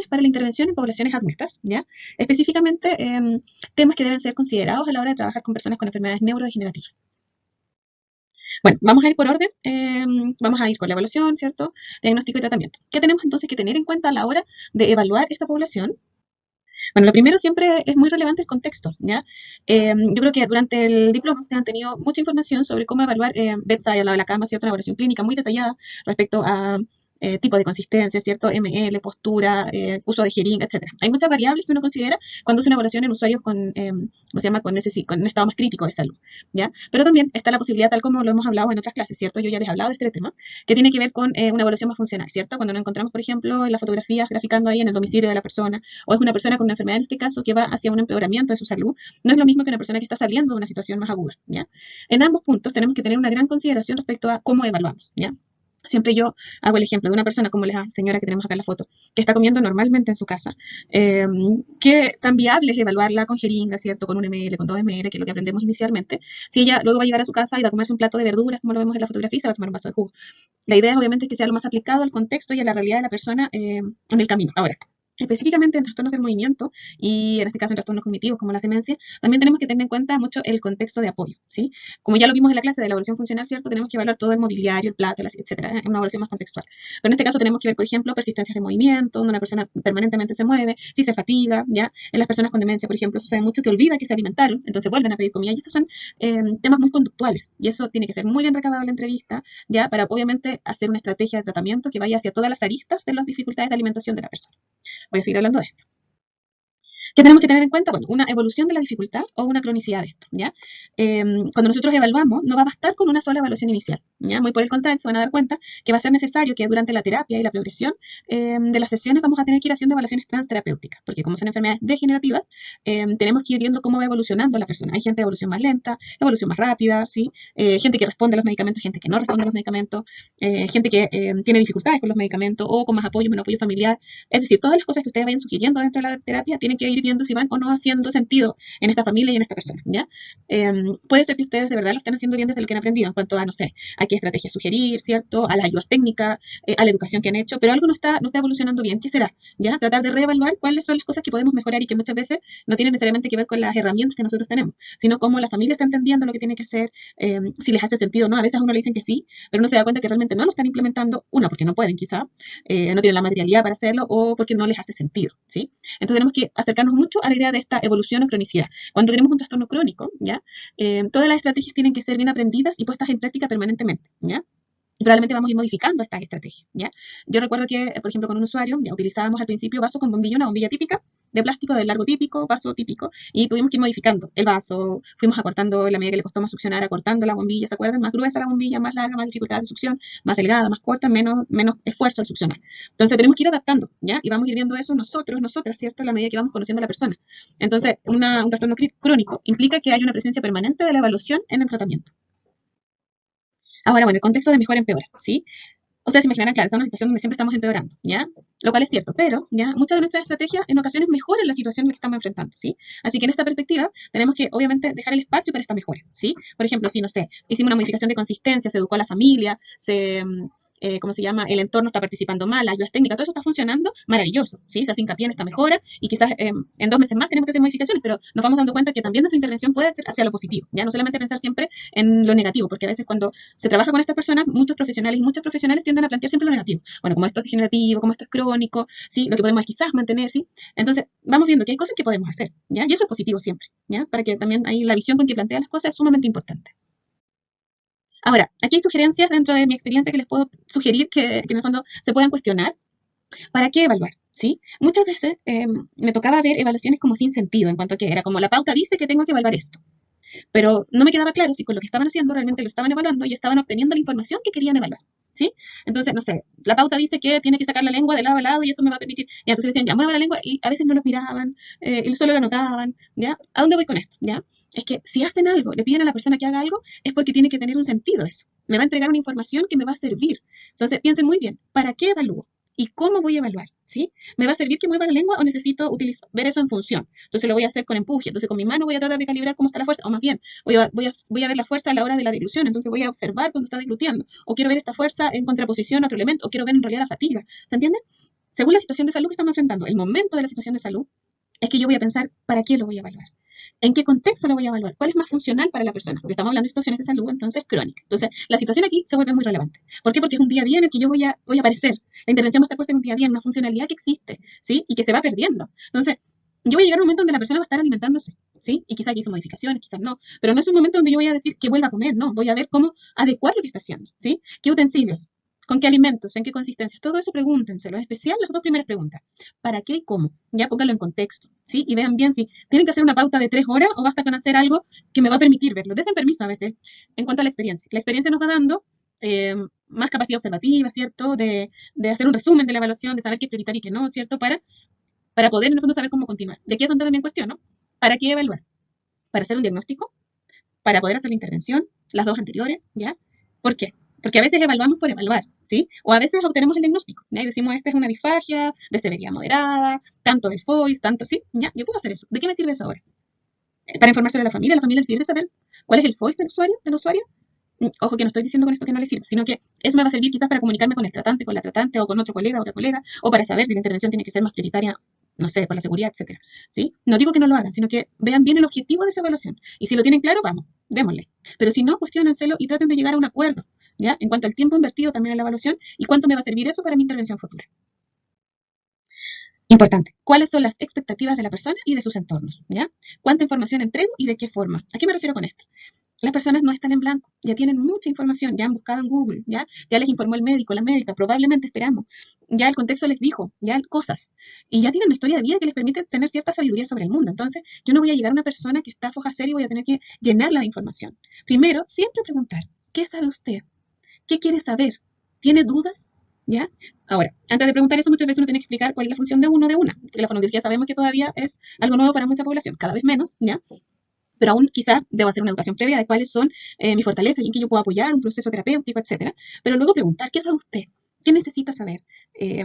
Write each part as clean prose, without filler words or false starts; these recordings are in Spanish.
recomendaciones para la intervención en poblaciones adultas, ¿ya? Específicamente, temas que deben ser considerados a la hora de trabajar con personas con enfermedades neurodegenerativas. Bueno, vamos a ir por orden, vamos a ir con la evaluación, ¿cierto? Diagnóstico y tratamiento. ¿Qué tenemos entonces que tener en cuenta a la hora de evaluar esta población? Bueno, lo primero siempre es muy relevante el contexto, ¿ya? Yo creo que durante el diploma ustedes han tenido mucha información sobre cómo evaluar bedside, al lado de la cama, ¿cierto? Una evaluación clínica muy detallada respecto a tipo de consistencia, ¿cierto? ML, postura, uso de jeringa, etcétera. Hay muchas variables que uno considera cuando hace una evaluación en usuarios con, ¿cómo se llama? Con un estado más crítico de salud, ¿ya? Pero también está la posibilidad, tal como lo hemos hablado en otras clases, ¿cierto? Yo ya les he hablado de este tema, que tiene que ver con una evaluación más funcional, ¿cierto? Cuando nos encontramos, por ejemplo, en las fotografías graficando ahí en el domicilio de la persona, o es una persona con una enfermedad en este caso que va hacia un empeoramiento de su salud, no es lo mismo que una persona que está saliendo de una situación más aguda, ¿ya? En ambos puntos tenemos que tener una gran consideración respecto a cómo evaluamos, ¿ya? Siempre yo hago el ejemplo de una persona como la señora que tenemos acá en la foto, que está comiendo normalmente en su casa. ¿Qué tan viable es evaluarla con jeringa, ¿cierto? Con 1 ml, con 2 ml, que es lo que aprendemos inicialmente. Si ella luego va a llegar a su casa y va a comerse un plato de verduras, como lo vemos en la fotografía, y se va a tomar un vaso de jugo. La idea es obviamente que sea lo más aplicado al contexto y a la realidad de la persona en el camino. Ahora, específicamente en trastornos del movimiento y en este caso en trastornos cognitivos como la demencia, también tenemos que tener en cuenta mucho el contexto de apoyo, ¿sí? Como ya lo vimos en la clase de la evaluación funcional, ¿cierto? Tenemos que evaluar todo el mobiliario, el plato, etcétera, en una evaluación más contextual. Pero en este caso tenemos que ver, por ejemplo, persistencias de movimiento, donde una persona permanentemente se mueve, si se fatiga, ¿ya? En las personas con demencia, por ejemplo, sucede mucho que olvidan que se alimentaron, entonces vuelven a pedir comida, y esos son temas muy conductuales, y eso tiene que ser muy bien recabado en la entrevista, ¿ya? Para obviamente hacer una estrategia de tratamiento que vaya hacia todas las aristas de las dificultades de alimentación de la persona. Voy a seguir hablando de esto. ¿Qué tenemos que tener en cuenta? Bueno, una evolución de la dificultad o una cronicidad de esto, ¿ya? Cuando nosotros evaluamos, no va a bastar con una sola evaluación inicial, ¿ya? Muy por el contrario, se van a dar cuenta que va a ser necesario que durante la terapia y la progresión de las sesiones vamos a tener que ir haciendo evaluaciones transterapéuticas, porque como son enfermedades degenerativas, tenemos que ir viendo cómo va evolucionando la persona. Hay gente de evolución más lenta, evolución más rápida, ¿sí? Gente que responde a los medicamentos, gente que no responde a los medicamentos, gente que tiene dificultades con los medicamentos o con más apoyo, menos apoyo familiar. Es decir, todas las cosas que ustedes vayan sugiriendo dentro de la terapia tienen que ir viendo si van o no haciendo sentido en esta familia y en esta persona, ¿ya? Puede ser que ustedes de verdad lo estén haciendo bien desde lo que han aprendido en cuanto a, no sé, a qué estrategia sugerir, ¿cierto? A las ayudas técnicas, a la educación que han hecho, pero algo no está evolucionando bien. ¿Qué será? ¿Ya? Tratar de reevaluar cuáles son las cosas que podemos mejorar y que muchas veces no tienen necesariamente que ver con las herramientas que nosotros tenemos, sino cómo la familia está entendiendo lo que tiene que hacer, si les hace sentido o no. A veces a uno le dicen que sí, pero uno se da cuenta que realmente no lo están implementando, una, porque no pueden quizá, no tienen la materialidad para hacerlo, o porque no les hace sentido, ¿sí? Entonces tenemos que acercarnos mucho a la idea de esta evolución o cronicidad. Cuando tenemos un trastorno crónico, ¿ya? Todas las estrategias tienen que ser bien aprendidas y puestas en práctica permanentemente, ¿ya? Y probablemente vamos a ir modificando estas estrategias, ¿ya? Yo recuerdo que, por ejemplo, con un usuario, ya utilizábamos al principio vaso con bombilla, una bombilla típica, de plástico, de largo típico, vaso típico, y tuvimos que ir modificando el vaso, fuimos acortando en la medida que le costó más succionar, acortando la bombilla, ¿se acuerdan? Más gruesa la bombilla, más larga, más dificultad de succión, más delgada, más corta, menos esfuerzo al succionar. Entonces tenemos que ir adaptando, ¿ya? Y vamos a ir viendo eso nosotros, nosotras, ¿cierto? A la medida que vamos conociendo a la persona. Entonces, un trastorno crónico implica que hay una presencia permanente de la evaluación en el tratamiento. Ahora, bueno, el contexto de mejora empeora, ¿sí? Ustedes se imaginarán, claro, está en una situación donde siempre estamos empeorando, ¿ya? Lo cual es cierto, pero, ¿ya? Muchas de nuestras estrategias en ocasiones mejoran la situación en la que estamos enfrentando, ¿sí? Así que en esta perspectiva tenemos que, obviamente, dejar el espacio para esta mejora, ¿sí? Por ejemplo, si, no sé, hicimos una modificación de consistencia, se educó a la familia, ¿cómo se llama? El entorno está participando mal, las ayudas técnicas, todo eso está funcionando maravilloso, ¿sí? Se hace hincapié en esta mejora y quizás en 2 meses más tenemos que hacer modificaciones, pero nos vamos dando cuenta que también nuestra intervención puede ser hacia lo positivo, ¿ya? No solamente pensar siempre en lo negativo, porque a veces cuando se trabaja con estas personas, muchos profesionales y muchas profesionales tienden a plantear siempre lo negativo. Bueno, como esto es degenerativo, como esto es crónico, ¿sí? Lo que podemos es quizás mantener, ¿sí? Entonces, vamos viendo que hay cosas que podemos hacer, ¿ya? Y eso es positivo siempre, ¿ya? Para que también ahí la visión con que plantea las cosas es sumamente importante. Ahora, aquí hay sugerencias dentro de mi experiencia que les puedo sugerir que en el fondo se puedan cuestionar. ¿Para qué evaluar? ¿Sí? Muchas veces me tocaba ver evaluaciones como sin sentido, en cuanto a que era como la pauta dice que tengo que evaluar esto, pero no me quedaba claro si con lo que estaban haciendo realmente lo estaban evaluando y estaban obteniendo la información que querían evaluar. ¿Sí? Entonces, no sé, la pauta dice que tiene que sacar la lengua de lado a lado y eso me va a permitir. Y entonces decían, ya mueva la lengua y a veces no los miraban, y solo lo anotaban, ¿ya? ¿A dónde voy con esto? ¿Ya? Es que si hacen algo, le piden a la persona que haga algo, es porque tiene que tener un sentido eso. Me va a entregar una información que me va a servir. Entonces, piensen muy bien, ¿para qué evalúo? ¿Y cómo voy a evaluar? ¿Sí? ¿Me va a servir que mueva la lengua o necesito ver eso en función? Entonces lo voy a hacer con empuje. Entonces con mi mano voy a tratar de calibrar cómo está la fuerza. O más bien, voy a ver la fuerza a la hora de la dilución. Entonces voy a observar cuando está diluteando. O quiero ver esta fuerza en contraposición a otro elemento. O quiero ver en realidad la fatiga. ¿Se entiende? según la situación de salud que estamos enfrentando, el momento de la situación de salud, es que yo voy a pensar para qué lo voy a evaluar. ¿En qué contexto lo voy a evaluar? ¿Cuál es más funcional para la persona? Porque estamos hablando de situaciones de salud, entonces crónica. Entonces, la situación aquí se vuelve muy relevante. ¿Por qué? Porque es un día a día en el que yo voy a aparecer. La intervención va a estar puesta en un día a día, en una funcionalidad que existe, ¿sí? Y que se va perdiendo. Entonces, yo voy a llegar a un momento donde la persona va a estar alimentándose, ¿sí? Y quizás hizo modificaciones, quizás no. Pero no es un momento donde yo voy a decir que vuelva a comer, no. Voy a ver cómo adecuar lo que está haciendo, ¿sí? ¿Qué utensilios? ¿Con qué alimentos? ¿En qué consistencias? Todo eso pregúntenselo. En especial las dos primeras preguntas. ¿Para qué y cómo? Ya pónganlo en contexto, ¿sí? Y vean bien si tienen que hacer una pauta de 3 horas o basta con hacer algo que me va a permitir verlo. Desen permiso a veces en cuanto a la experiencia. La experiencia nos va dando más capacidad observativa, ¿cierto? De hacer un resumen de la evaluación, de saber qué es prioritario y qué no, ¿cierto? Para poder, en el fondo, saber cómo continuar. De aquí es donde también cuestiono. ¿Para qué evaluar? ¿Para hacer un diagnóstico? ¿Para poder hacer la intervención? Las dos anteriores, ¿ya? ¿Por qué? Porque a veces evaluamos por evaluar, ¿sí? O a veces obtenemos el diagnóstico, ¿ya? Y decimos, esta es una disfagia de severidad moderada, tanto del FOIS, tanto, ¿sí? Ya, yo puedo hacer eso. ¿De qué me sirve eso ahora? Para informar sobre la familia. ¿A la familia le sirve saber cuál es el FOIS del usuario? Ojo que no estoy diciendo con esto que no le sirva, sino que eso me va a servir quizás para comunicarme con el tratante, con la tratante, o con otro colega, otra colega, o para saber si la intervención tiene que ser más prioritaria, no sé, por la seguridad, etcétera. ¿Sí? No digo que no lo hagan, sino que vean bien el objetivo de esa evaluación. Y si lo tienen claro, vamos, démosle. Pero si no, cuestiónenselo y traten de llegar a un acuerdo, ¿ya? En cuanto al tiempo invertido también en la evaluación y cuánto me va a servir eso para mi intervención futura. Importante. ¿Cuáles son las expectativas de la persona y de sus entornos? ¿Ya? ¿Cuánta información entrego y de qué forma? ¿A qué me refiero con esto? Las personas no están en blanco, ya tienen mucha información, ya han buscado en Google, ya les informó el médico, la médica, probablemente esperamos, ya el contexto les dijo, ya cosas, y ya tienen una historia de vida que les permite tener cierta sabiduría sobre el mundo. Entonces, yo no voy a llegar a una persona que está a foja cero y voy a tener que llenarla de información. Primero, siempre preguntar, ¿qué sabe usted? ¿Qué quiere saber? ¿Tiene dudas? ¿Ya? Ahora, antes de preguntar eso, muchas veces uno tiene que explicar cuál es la función de uno de una, porque la fonoaudiología sabemos que todavía es algo nuevo para mucha población, cada vez menos, ¿ya? Pero aún quizás debo hacer una educación previa de cuáles son mis fortalezas y en qué yo puedo apoyar, un proceso terapéutico, etcétera. Pero luego preguntar, ¿qué sabe usted? ¿Qué necesita saber? Eh,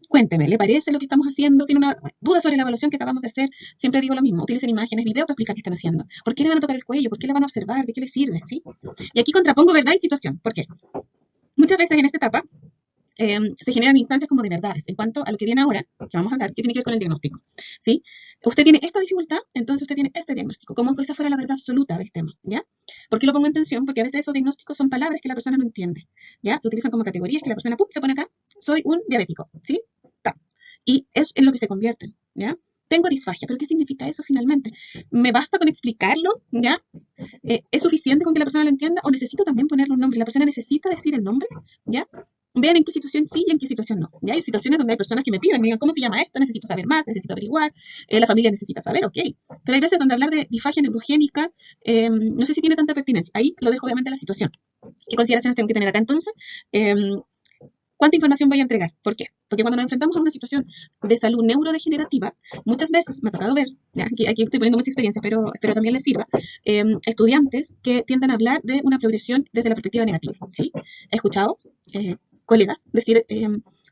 Cuénteme, ¿le parece lo que estamos haciendo? ¿Tiene una duda sobre la evaluación que acabamos de hacer? Siempre digo lo mismo, utilicen imágenes, videos para explicar qué están haciendo. ¿Por qué le van a tocar el cuello? ¿Por qué le van a observar? ¿De qué le sirve? ¿Sí? Y aquí contrapongo verdad y situación. ¿Por qué? Muchas veces en esta etapa se generan instancias como de verdades en cuanto a lo que viene ahora, que vamos a hablar, que tiene que ver con el diagnóstico. ¿Sí? Usted tiene esta dificultad, entonces usted tiene este diagnóstico, como que esa fuera la verdad absoluta del tema, ¿ya? ¿Por qué lo pongo en tensión? Porque a veces esos diagnósticos son palabras que la persona no entiende, ¿ya? Se utilizan como categorías que la persona, ¡pum!, se pone acá, soy un diabético, ¿sí? Ta. Y es en lo que se convierten, ¿ya? Tengo disfagia, pero ¿qué significa eso finalmente? ¿Me basta con explicarlo? ¿Ya? ¿Es suficiente con que la persona lo entienda o necesito también ponerle un nombre? ¿La persona necesita decir el nombre? ¿Ya? Vean en qué situación sí y en qué situación no. ¿Ya? Hay situaciones donde hay personas que me piden, me digan, ¿cómo se llama esto? Necesito saber más, necesito averiguar, la familia necesita saber, ok. Pero hay veces donde hablar de disfagia neurogénica, no sé si tiene tanta pertinencia. Ahí lo dejo obviamente a la situación. ¿Qué consideraciones tengo que tener acá entonces? Eh, ¿Cuánta información voy a entregar? ¿Por qué? Porque cuando nos enfrentamos a una situación de salud neurodegenerativa, muchas veces me ha tocado ver, ¿ya? Aquí estoy poniendo mucha experiencia, pero también les sirva, estudiantes que tienden a hablar de una progresión desde la perspectiva negativa, ¿sí? He escuchado colegas decir,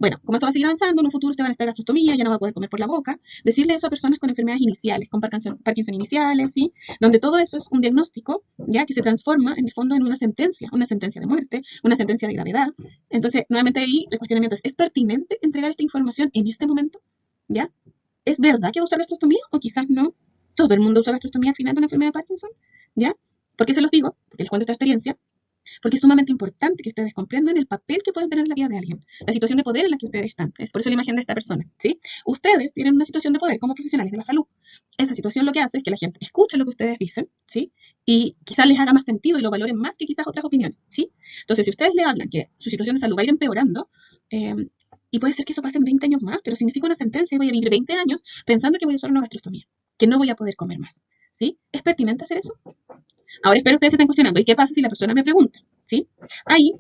bueno, como esto va a seguir avanzando, en un futuro usted va a necesitar gastrostomía, ya no va a poder comer por la boca, decirle eso a personas con enfermedades iniciales, con Parkinson iniciales, ¿sí? Donde todo eso es un diagnóstico, ya que se transforma en el fondo en una sentencia de muerte, una sentencia de gravedad. Entonces, nuevamente ahí el cuestionamiento ¿es pertinente entregar esta información en este momento? ¿Ya? ¿Es verdad que va a usar gastrostomía o quizás no? Todo el mundo usa gastrostomía al final de una enfermedad de Parkinson, ¿ya? ¿Por qué se los digo? Porque les cuento esta experiencia. Porque es sumamente importante que ustedes comprendan el papel que pueden tener en la vida de alguien, la situación de poder en la que ustedes están. Es por eso la imagen de esta persona, ¿sí? Ustedes tienen una situación de poder como profesionales de la salud. Esa situación lo que hace es que la gente escuche lo que ustedes dicen, ¿sí? Y quizás les haga más sentido y lo valoren más que quizás otras opiniones, ¿sí? Entonces, si ustedes le hablan que su situación de salud va a ir empeorando, eh, y puede ser que eso pase en 20 años más, pero significa una sentencia y voy a vivir 20 años pensando que voy a usar una gastrostomía, que no voy a poder comer más, ¿sí? ¿Es pertinente hacer eso? Ahora espero ustedes se estén cuestionando, ¿y qué pasa si la persona me pregunta? ¿Sí? Ahí,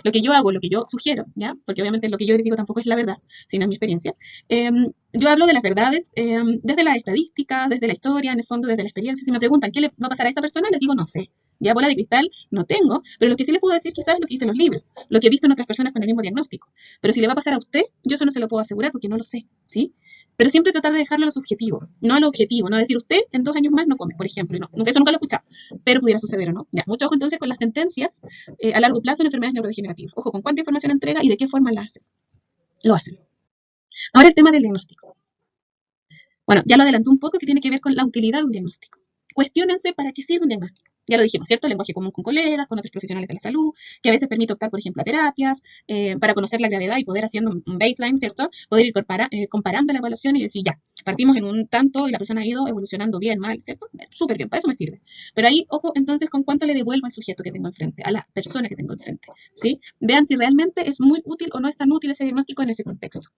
lo que yo hago, lo que yo sugiero, ¿ya? Porque obviamente lo que yo digo tampoco es la verdad, sino es mi experiencia. Yo hablo de las verdades desde la estadística, desde la historia, en el fondo, desde la experiencia. Si me preguntan qué le va a pasar a esa persona, les digo no sé. Ya bola de cristal no tengo, pero lo que sí les puedo decir quizás es lo que dicen los libros, lo que he visto en otras personas con el mismo diagnóstico. Pero si le va a pasar a usted, yo eso no se lo puedo asegurar porque no lo sé, ¿sí? Pero siempre tratar de dejarlo a lo subjetivo, no a lo objetivo, no decir usted en 2 años más no come, por ejemplo, no, nunca eso nunca lo he escuchado, pero pudiera suceder o no. Ya, mucho ojo entonces con las sentencias a largo plazo en enfermedades neurodegenerativas. Ojo con cuánta información entrega y de qué forma la hacen. Lo hacen. Ahora el tema del diagnóstico. Bueno, ya lo adelanté un poco, que tiene que ver con la utilidad de un diagnóstico. Cuestiónense para qué sirve un diagnóstico. Ya lo dijimos, ¿cierto? Lenguaje común con colegas, con otros profesionales de la salud, que a veces permite optar, por ejemplo, a terapias, para conocer la gravedad y poder haciendo un baseline, ¿cierto? Poder ir comparando la evaluación y decir, ya, partimos en un tanto y la persona ha ido evolucionando bien, mal, ¿cierto? Súper bien, para eso me sirve. Pero ahí, ojo, entonces, con cuánto le devuelvo al sujeto que tengo enfrente, a la persona que tengo enfrente, ¿sí? Vean si realmente es muy útil o no es tan útil ese diagnóstico en ese contexto.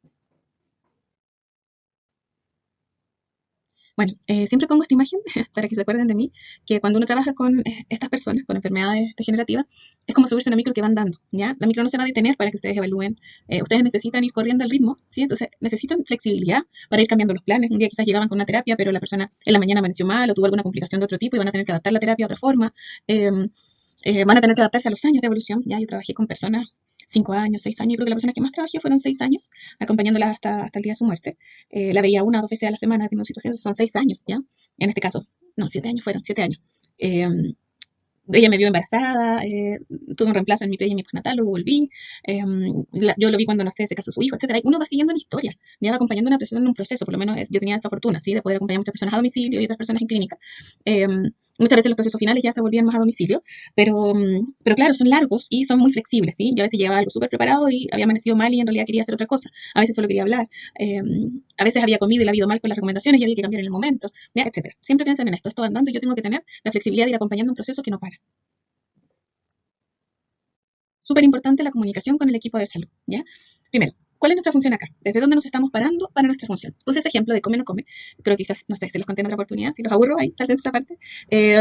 Bueno, siempre pongo esta imagen para que se acuerden de mí, que cuando uno trabaja con estas personas con enfermedades degenerativas, es como subirse a una micro que van dando, ¿ya? La micro no se va a detener para que ustedes evalúen. Ustedes necesitan ir corriendo al ritmo, ¿sí? Entonces necesitan flexibilidad para ir cambiando los planes. Un día quizás llegaban con una terapia, pero la persona en la mañana amaneció mal o tuvo alguna complicación de otro tipo y van a tener que adaptar la terapia de otra forma. Eh, Van a tener que adaptarse a los años de evolución. Ya yo trabajé con personas 5 años, 6 años, y creo que la persona que más trabajé fueron 6 años, acompañándola hasta el día de su muerte. La veía una o dos veces a la semana, teniendo situaciones, son 6 años, ¿ya? En este caso, no, 7 años fueron, 7 años. Eh, Ella me vio embarazada, tuve un reemplazo en mi pre y en mi postnatal, luego volví, yo lo vi cuando, no sé, se casó su hijo, etcétera. Y uno va siguiendo una historia, ya va acompañando a una persona en un proceso, por lo menos yo tenía esa fortuna, ¿sí? De poder acompañar a muchas personas a domicilio y otras personas en clínica. Eh, Muchas veces los procesos finales ya se volvían más a domicilio, pero claro, son largos y son muy flexibles, ¿sí? Yo a veces llegaba algo súper preparado y había amanecido mal y en realidad quería hacer otra cosa, a veces solo quería hablar, eh, a veces había comido y le había ido mal con las recomendaciones y había que cambiar en el momento, ¿ya? Etcétera. Siempre piensen en esto, esto va andando y yo tengo que tener la flexibilidad de ir acompañando un proceso que no para. Súper importante la comunicación con el equipo de salud, ¿ya? Primero, ¿cuál es nuestra función acá? ¿Desde dónde nos estamos parando para nuestra función? Puse ese ejemplo de come no come, creo que quizás, no sé, se los conté en otra oportunidad, si los aburro ahí, salten esa parte.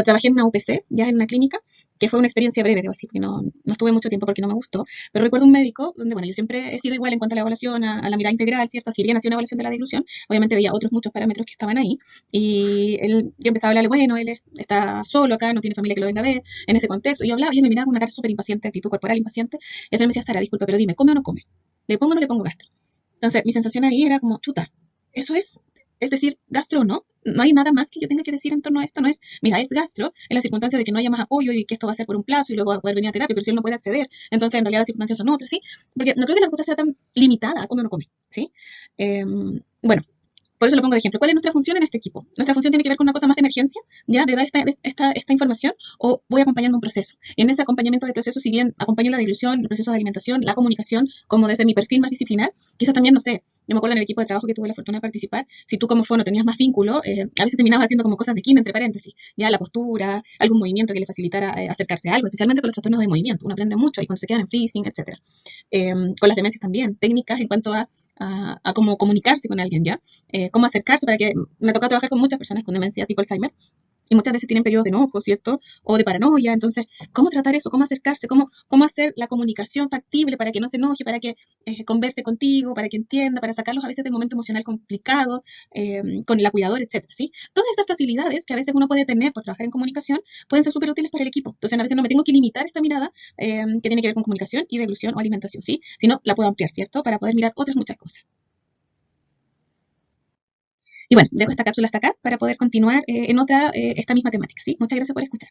Trabajé en una UPC, ya en una clínica, que fue una experiencia breve, debo decir, que no estuve mucho tiempo porque no me gustó, pero recuerdo un médico donde, bueno, yo siempre he sido igual en cuanto a la evaluación, a la mirada integral, ¿cierto? Si bien hacía una evaluación de la dilución, obviamente veía otros muchos parámetros que estaban ahí, y yo empezaba a hablarle, bueno, está solo acá, no tiene familia que lo venga a ver, en ese contexto. Yo hablaba y él me miraba con una cara súper impaciente, actitud corporal impaciente. Y él me decía, Sara, disculpe, pero dime, ¿come o no come? ¿Le pongo o no le pongo gastro? Entonces, mi sensación ahí era como, chuta, eso es decir, gastro o no. No hay nada más que yo tenga que decir en torno a esto. No es, mira, es gastro en la circunstancia de que no haya más apoyo y que esto va a ser por un plazo y luego va a poder venir a terapia, pero si él no puede acceder, entonces en realidad las circunstancias son otras, ¿sí? Porque no creo que la respuesta sea tan limitada a come o no come, ¿sí? Bueno, por eso lo pongo de ejemplo. ¿Cuál es nuestra función en este equipo? Nuestra función tiene que ver con una cosa más de emergencia, ¿ya? De dar esta información, o voy acompañando un proceso. En ese acompañamiento de proceso, si bien acompaño la dilución, el proceso de alimentación, la comunicación, como desde mi perfil más disciplinar, quizás también, no sé, yo me acuerdo en el equipo de trabajo que tuve la fortuna de participar, si tú como fono tenías más vínculo, a veces terminabas haciendo como cosas de kin, entre paréntesis, ya la postura, algún movimiento que le facilitara acercarse a algo, especialmente con los trastornos de movimiento. Uno aprende mucho ahí cuando se quedan en freezing, etcétera. Con las demencias también, técnicas en cuanto a cómo comunicarse con alguien, ¿ya? Cómo acercarse para que me toca trabajar con muchas personas con demencia tipo Alzheimer y muchas veces tienen periodos de enojo, ¿cierto? O de paranoia. Entonces, ¿cómo tratar eso? ¿Cómo acercarse? ¿Cómo hacer la comunicación factible para que no se enoje, para que converse contigo, para que entienda, para sacarlos a veces del momento emocional complicado, con la cuidadora, etcétera, ¿sí? Todas esas facilidades que a veces uno puede tener por trabajar en comunicación pueden ser súper útiles para el equipo. Entonces, a veces no me tengo que limitar esta mirada que tiene que ver con comunicación y deglución o alimentación, ¿sí? Sino la puedo ampliar, ¿cierto? Para poder mirar otras muchas cosas. Y bueno, dejo esta cápsula hasta acá para poder continuar en otra, esta misma temática, ¿sí? Muchas gracias por escuchar.